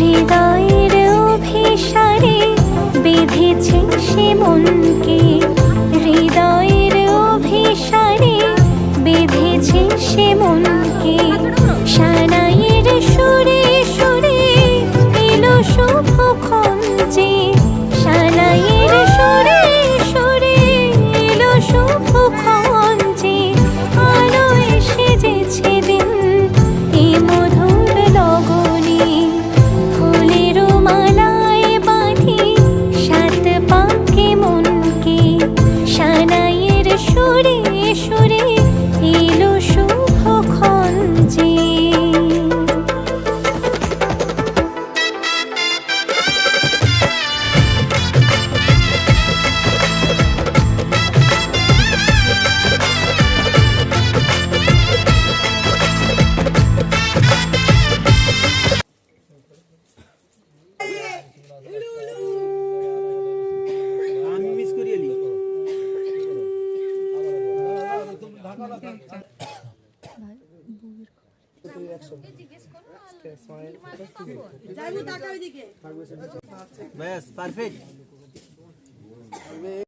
হৃদয়ের অভিসারে বেঁধেছে সে মনকে, হৃদয়ের অভিসারে বেঁধেছে সে মনকে। সানাইয়ের সুরে সুরে এলো শুভক্ষণ যে, সানাইয়ের সুরে সুরে এলো শুভক্ষণ যে, আলোয় সেজেছে দিন এ মধুর লগনে। ফুলের মালায় বাঁধি সাত পাকে মনকে, সানাইয়ের সুরে সুরে এলো শুভক্ষণ যে। ব্যাস পারফেক্ট।